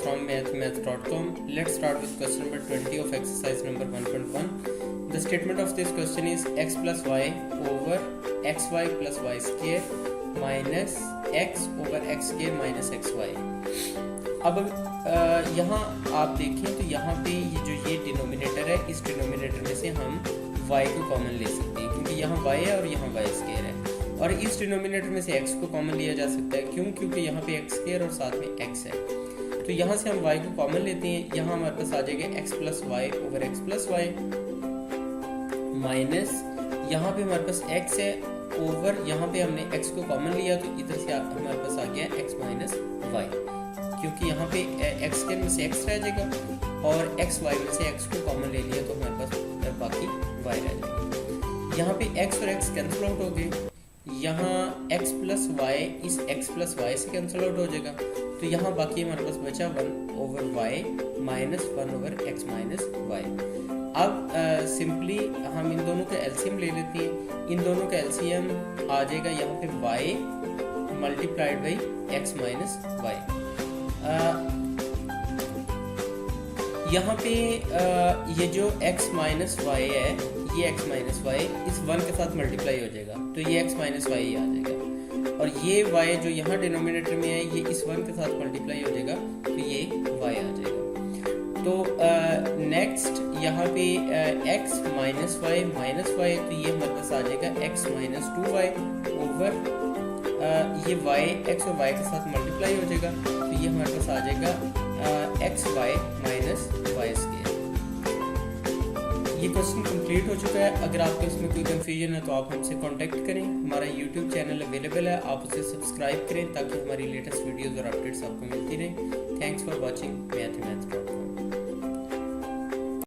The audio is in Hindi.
from mathemath.com. Let's start with question number 20 of exercise number 1.1. The statement of this question is x plus y over xy plus y square minus x over x square minus xy. अब यहाँ आप देखें तो यहाँ पे ये डिनोमिनेटर है, इस डिनोमिनेटर में से हम y को कॉमन ले सकते हैं क्योंकि यहाँ y है और यहाँ y स्क्वायर है, और इस डिनोमिनेटर में से x को कॉमन लिया जा सकता है क्योंकि यहाँ पे x स्क्वायर और साथ में x है। तो यहाँ से हम y को कॉमन लेते हैं, यहाँ हमारे पास आ जाएगा x plus Y over X plus Y minus यहाँ पे हमारे पास x है ओवर यहाँ पे हमने x को कॉमन लिया तो इधर से हमारे पास आ गया x माइनस वाई, क्योंकि यहाँ पे x के में से x रह जाएगा और x y में से x को कॉमन ले लिया तो हमारे पास बाकी y रह जाएगा। यहाँ पे x और x कैंसिल आउट हो गए, यहाँ x प्लस वाई इस x प्लस वाई से कैंसिल आउट हो जाएगा, तो यहाँ बाकी हमारे पास बचा 1 over Y minus 1 over x minus Y. अब सिंपली हम इन दोनों का एलसीएम ले लेते हैं, इन दोनों का एलसीएम आ जाएगा यहाँ पे y multiplied by x minus Y. यहाँ पे ये जो x माइनस वाई है, ये x माइनस वाई इस 1 के साथ मल्टीप्लाई हो जाएगा तो ये x माइनस वाई आ जाएगा, और ये y जो यहाँ डिनोमिनेटर में है ये इस 1 के साथ मल्टीप्लाई हो जाएगा तो ये y आ जाएगा। तो नेक्स्ट यहाँ पे x minus Y minus Y, तो ये हमारे पास आ जाएगा x माइनस 2y ओवर ये y x और y के साथ मल्टीप्लाई हो जाएगा तो ये हमारे पास आ जाएगा x y minus Y square. ये क्वेश्चन कंप्लीट हो चुका है। अगर आपको इसमें कोई कंफ्यूजन है तो आप हमसे कांटेक्ट करें, हमारा यूट्यूब चैनल अवेलेबल है, आप उसे सब्सक्राइब करें ताकि हमारी लेटेस्ट वीडियोस और अपडेट्स आपको मिलती रहें। Thanks for watching mathemath.com।